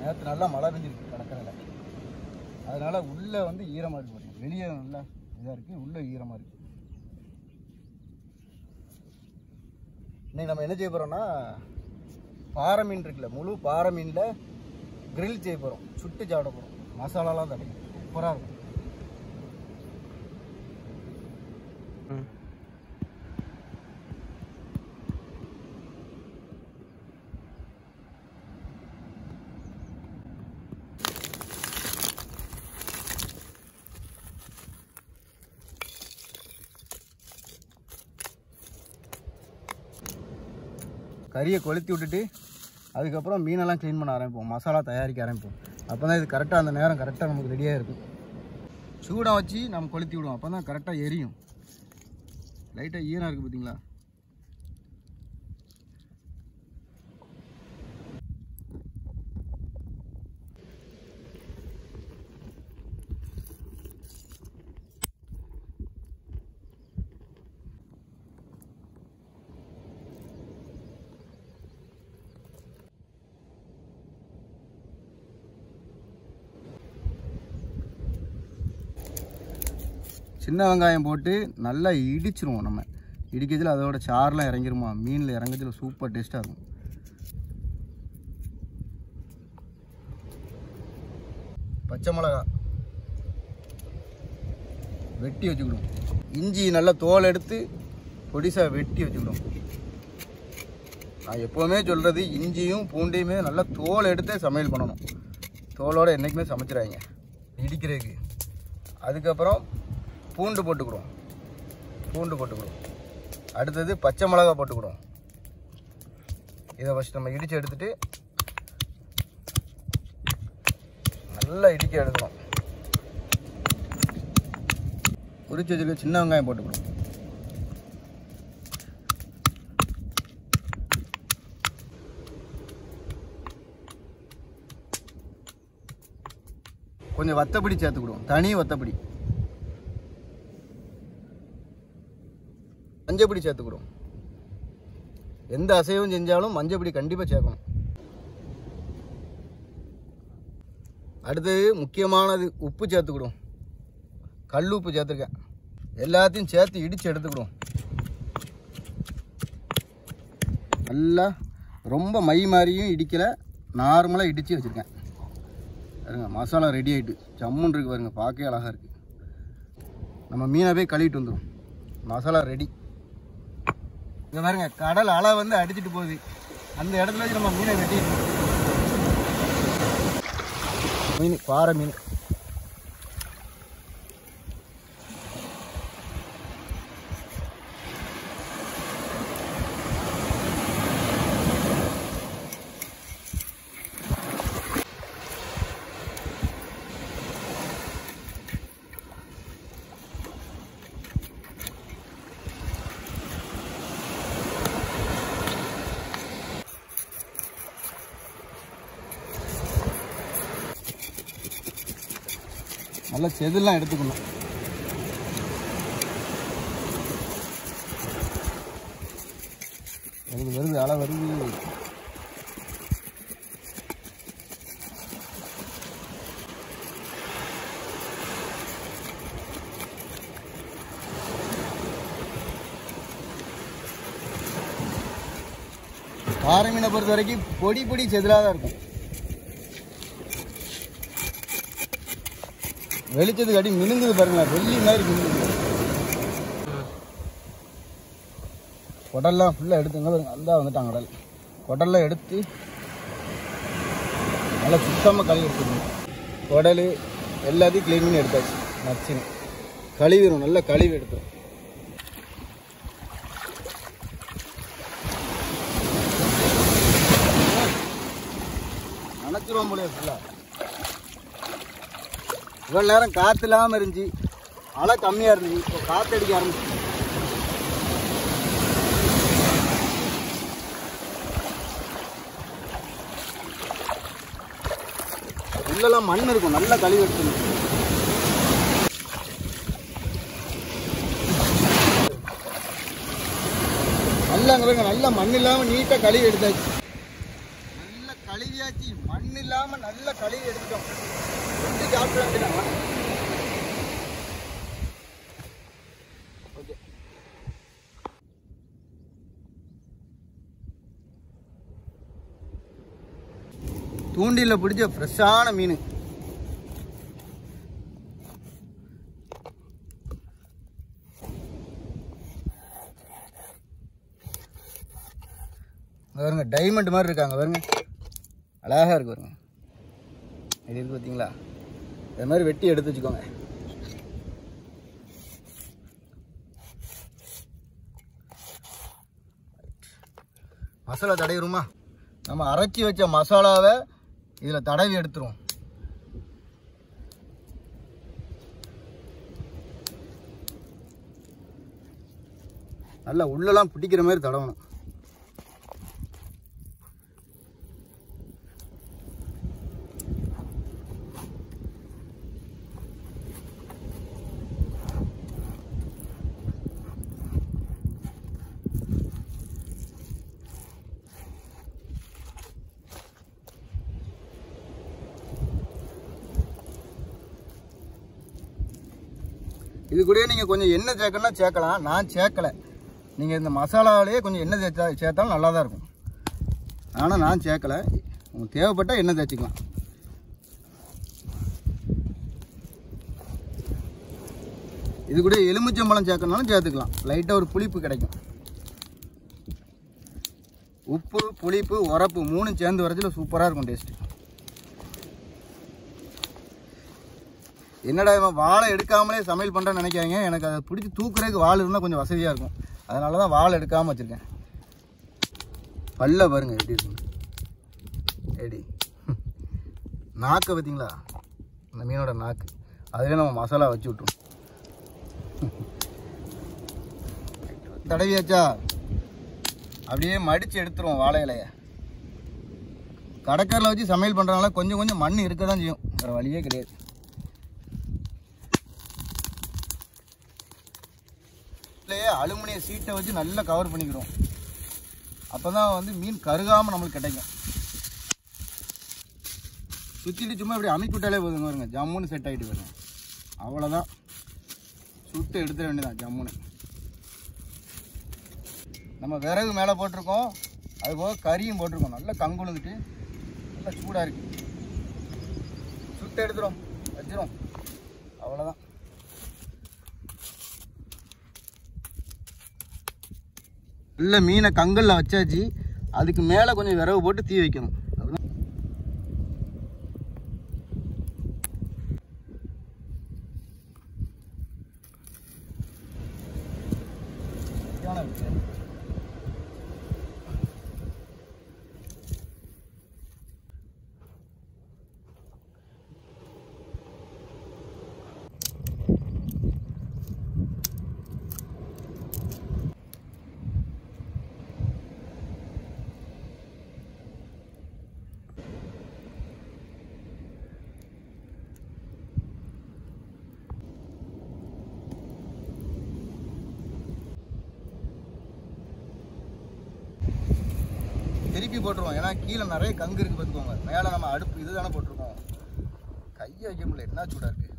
நேற்று நல்லா மழை பெஞ்சிருக்கு கடற்கரையில், அதனால் உள்ளே வந்து ஈரமாக இருக்குது பாருங்க. வெளியே நல்லா இதாக இருக்குது, உள்ளே ஈரமாக இருக்குது. இன்றைக்கி நம்ம என்ன செய்ய போகிறோம்னா, பாறை மீன் இருக்குல்ல, முழு பாறை மீனில் கிரில் செய்ய போகிறோம். சுட்டு சாப்பிட போகிறோம். மசாலாலாம் தடைக்கும், சூப்பராக இருக்கும். கறியை கொளுத்தி விட்டுட்டு அதுக்கப்புறம் மீனெல்லாம் க்ளீன் பண்ண ஆரம்பிப்போம், மசாலா தயாரிக்க ஆரம்பிப்போம். அப்போ தான் இது கரெக்டாக அந்த நேரம் கரெக்டாக நமக்கு ரெடியாக இருக்கும். சூடாக வச்சு நம்ம கொளுத்தி விடுவோம், அப்போ தான் கரெக்டாக எரியும். லைட்டாக ஈரம் இருக்குது பார்த்தீங்களா? சின்ன வெங்காயம் போட்டு நல்லா இடிச்சிருவோம். நம்ம இடிக்கிறதுல அதோட சாரெலாம் இறங்கிருமா, மீனில் இறங்குறதுல சூப்பர் டேஸ்ட்டாக இருக்கும். பச்சை மிளகா வெட்டி வச்சுக்கிடும். இஞ்சி நல்லா தோல் எடுத்து பொடிசாக வெட்டி வச்சுக்கிடும். நான் எப்போவுமே சொல்கிறது, இஞ்சியும் பூண்டையுமே நல்லா தோல் எடுத்தே சமையல் பண்ணணும். தோலோடு என்றைக்குமே சமைச்சிடாங்க இடிக்கிறதுக்கு. அதுக்கப்புறம் பூண்டு போட்டுக்கிறோம். அடுத்தது பச்சை மிளகா போட்டுக்கிறோம். இதை ஃபஸ்ட் நம்ம இடித்து எடுத்துட்டு நல்லா இடிக்க எடுக்கணும். உரிச்சு வச்சுருக்க சின்ன வெங்காயம் போட்டுக்கிறோம். கொஞ்சம் வத்தப்பொடி சேர்த்துக்கிடுவோம், தனி வத்தப்பொடி. மஞ்சப்பொடி சேர்த்துக்கிறோம். எந்த அசைவும் செஞ்சாலும் மஞ்சப்பொடி கண்டிப்பாக சேர்க்கணும். அடுத்தது முக்கியமானது உப்பு சேர்த்துக்கிடுவோம். கல் உப்பு சேர்த்துருக்கேன். எல்லாத்தையும் சேர்த்து இடித்து எடுத்துக்கிடுவோம். நல்லா ரொம்ப மை மாதிரியும் இடிக்கலை, நார்மலாக இடித்து வச்சுருக்கேன். பாருங்க, மசாலா ரெடி ஆகிட்டு ஜம்முன்னு இருக்குது பாருங்க, பார்க்கவே அழகாக இருக்குது. நம்ம மீனை போய் கழுவிட்டு வந்துடும். மசாலா ரெடி. இங்கே பாருங்க, கடல் அலை வந்து அடிச்சுட்டு போகுது. அந்த இடத்துல வச்சு நம்ம மீனை வெட்டிட்டு மீன், பாறை மீன். நல்லா செதுலாம் எடுத்துக்கணும். வருது அலை வருது. பாறை மீனை பொறுத்த வரைக்கும் பொடி பொடி செதிலாக தான் இருக்கும். வெளிச்சத்துக்கு அடி மினுங்குது பாருங்களா, வெள்ளி மாதிரி மினுங்குது. குடல்லாம் ஃபுல்லாக எடுத்துங்க பாருங்க, அந்த வந்துட்டாங்க கடல். குடல்லாம் எடுத்து நல்லா சுத்தமாக கழுவி எடுத்துக்கணும். குடல் எல்லாத்தையும் க்ளீன் பண்ணி எடுத்தாச்சு. நச்சுன்னு கழுவிடும், நல்லா கழுவி எடுத்துரும். நினச்சிருவோம் போல ஃபுல்லாக. இவ்வளோ நேரம் காற்று இல்லாமல் இருந்துச்சு, அலை கம்மியாக இருந்துச்சு. இப்போ காற்று அடிக்க ஆரம்பிச்சு. உள்ளெல்லாம் மண் இருக்கும், நல்லா கழுவி எடுத்துக்கணும். நல்லா அங்கே நல்லா மண் இல்லாமல் நீட்டாக கழுவி எடுத்தாச்சு. நல்லா கழுவியாச்சு, மண் இல்லாம நல்லா கழுவி எடுத்துட்டோம். கொஞ்சம் சாப்பிட வேண்டியதான். ஓகே, தூண்டில பிடிச்ச ஃப்ரெஷ்ஷான மீன். பாருங்க, டைமண்ட் மாதிரி இருக்காங்க பாருங்க, அழகா இருக்கு பாருங்க. இது இருக்கு பார்த்தீங்களா? இது மாதிரி வெட்டி எடுத்து வச்சுக்கோங்க. மசாலா தடவிடுமா? நம்ம அரைச்சி வச்ச மசாலாவை இதில் தடவி எடுத்துருவோம். நல்லா உள்ளெல்லாம் பிடிக்கிற மாதிரி தடவணும். இது கூட நீங்கள் கொஞ்சம் எண்ணெய் சேர்க்கணும்னா சேர்க்கலாம். நான் சேர்க்கலை. நீங்கள் இந்த மசாலாவிலேயே கொஞ்சம் எண்ணெய் சேர்த்தாலும் நல்லா தான் இருக்கும். ஆனால் நான் சேர்க்கலை. உங்களுக்கு தேவைப்பட்டால் எண்ணெய் தேய்ச்சிக்கலாம். இது கூட எலுமிச்சம்பழம் சேர்க்கணும்னாலும் சேர்த்துக்கலாம். லைட்டாக ஒரு புளிப்பு கிடைக்கும். உப்பு, புளிப்பு, உரப்பு 3 சேர்ந்து வரச்சில் சூப்பராக இருக்கும் டேஸ்ட்டு. என்னடா இவன் வாழை எடுக்காமலே சமையல் பண்ணுறேன்னு நினைக்காங்க. எனக்கு அதை பிடிச்சி தூக்குறதுக்கு வாள் இருந்தால் கொஞ்சம் வசதியாக இருக்கும். அதனால தான் வாழை எடுக்காமல் வச்சுருக்கேன். பல்ல பாருங்க எப்படி இருக்கு. எடி நாக்கை பார்த்தீங்களா? இந்த மீனோட நாக்கு. அதிலே நம்ம மசாலா வச்சு விட்ருவோம். தடவியாச்சா? அப்படியே மடித்து எடுத்துருவோம் வாழை இலையை. கடற்கரையில் வச்சு சமையல் பண்ணுறதுனால கொஞ்சம் கொஞ்சம் மண் இருக்க தான் செய்யும். வேறு வழியே கிடையாது. அலுமினிய சீட்டை வச்சு நல்லா கவர் பண்ணிக்கிறோம். அப்பதான் வந்து மீன் கருகாம நம்மளுக்கு கிடைக்கும். சுத்திட்டு சும்மா இப்படி அமைக்கி விட்டாலே போதுங்க. பாருங்க, ஜம்முன்னு செட் ஆகிட்டு பாருங்க. அவ்வளோதான், சுட்டு எடுத்துட வேண்டியதான் ஜம்முன்னு. நம்ம விறகு மேலே போட்டிருக்கோம், அது போக கறியும் போட்டிருக்கோம். நல்லா கங்குழுந்துட்டு நல்லா சூடாக இருக்கு. சுட்டு எடுத்துரும் வச்சிரும். அவ்வளோதான். இல்லை, மீனை கங்கல்ல வச்சாச்சு. அதுக்கு மேலே கொஞ்சம் விறகு போட்டு தீ வைக்கணும். திருப்பி போட்டுருவோம். ஏன்னா கீழே நிறைய கங்கு இருக்கு பார்த்துக்கோங்க. மேலே நம்ம அடுப்பு இது தானே போட்டிருக்கோம். கையை வைக்க முடியல, என்ன சூடாக இருக்கு.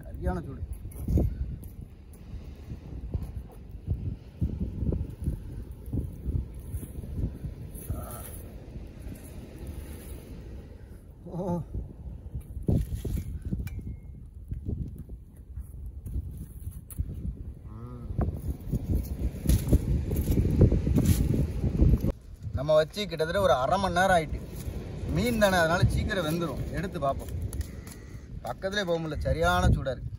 சரியான சூடு. ஓ, நம்ம வச்சு கிட்டத்தட்ட ஒரு 1/2 மணி நேரம் ஆயிட்டு. மீன் தானே, அதனால சீக்கிரம் வெந்துடும். எடுத்து பார்ப்போம். பக்கத்துலேயே போக முடியல, சரியான சூடாக இருக்கு.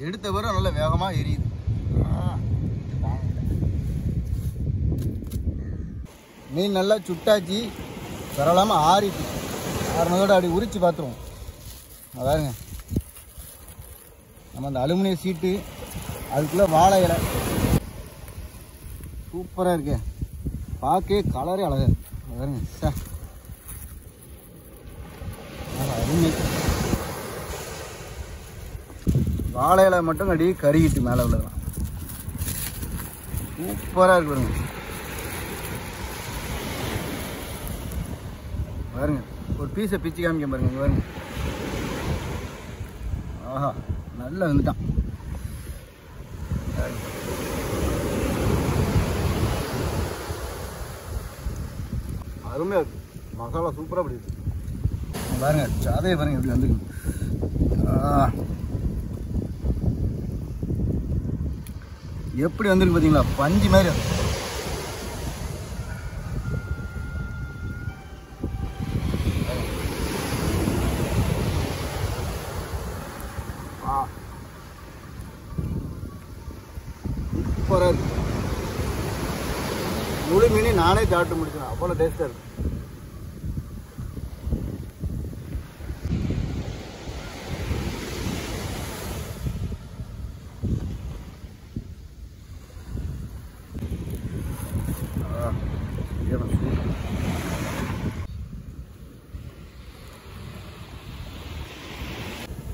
எடுத்த பிறகு நல்லா வேகமாக எரியுது. மீன் நல்லா சுட்டாச்சு, பரவாயில்லாமல் ஆறிட்டு. ஆறினதோடு அப்படி உரிச்சு பார்த்துருவோம். அதாருங்க நம்ம அந்த அலுமினிய சீட்டு, அதுக்குள்ளே வாழை இலை சூப்பராக இருக்கு. பார்க்கவே கலரே அழகாக பாருங்க. அருமை. வாழை இலை மட்டும் அடி கருகிட்டு மேலே உள்ளதான். சூப்பராக இருக்கு பாருங்க. பாருங்க ஒரு பீஸை பிச்சு காமிக்க பாருங்க. இங்கே பாருங்க. ஆஹா நல்லா வந்துட்டான். அருமையாக இருக்கு. மசாலா சூப்பராக பிடிக்குது. பாருங்க சாதையை பாருங்க எப்படி வந்துருக்கு. எப்படி வந்துருக்கு பார்த்தீங்களா? பஞ்சு மாதிரி அது. சூப்பராக இருக்கு. முழு மீனே நானே சாப்பிட்டு முடிச்சேன். அவ்வளோ டேஸ்ட்டாக இருக்கு.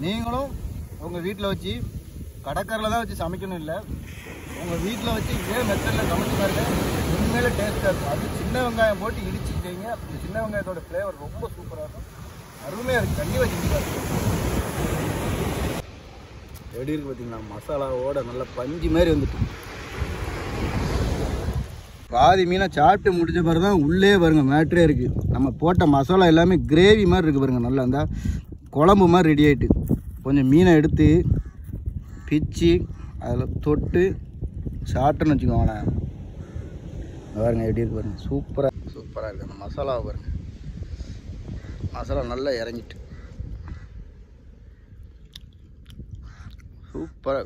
நீங்களும் உங்கள் வீட்டில் வச்சு கடற்கரையில் தான் வச்சு சமைக்கணும் இல்லை, உங்கள் வீட்டில் வச்சு இதே மெத்தடில் சமைச்சு பாருங்க. உண்மையிலே டேஸ்ட்டாக இருக்கும். அது சின்ன வெங்காயம் போட்டு இடிச்சுக்கிட்டீங்க. அந்த சின்ன வெங்காயத்தோட ஃப்ளேவர் ரொம்ப சூப்பராக இருக்கும். அருமையாக இருக்குது. கண்டிப்பாக செஞ்சு பாருங்க. எப்படி இருக்குது பார்த்தீங்களா? மசாலாவோட நல்லா பஞ்சு மாதிரி வந்துட்டு. பாதி மீனை சாப்பிட்டு முடிஞ்ச பிறகு தான் உள்ளே பாருங்கள் மேட்ரே இருக்குது. நம்ம போட்ட மசாலா எல்லாமே கிரேவி மாதிரி இருக்குது பாருங்கள். நல்லா இருந்தால் குழம்பு மாதிரி ரெடி ஆகிட்டு. கொஞ்சம் மீனை எடுத்து பிச்சு அதில் தொட்டு சாப்பிட்டுன்னு வச்சுக்கோங்களேன். பாருங்கள் எப்படி இருக்கு பாருங்கள். சூப்பராக இருக்குது. அந்த மசாலாவை பாருங்கள். மசாலா நல்லா இறங்கிட்டு சூப்பராக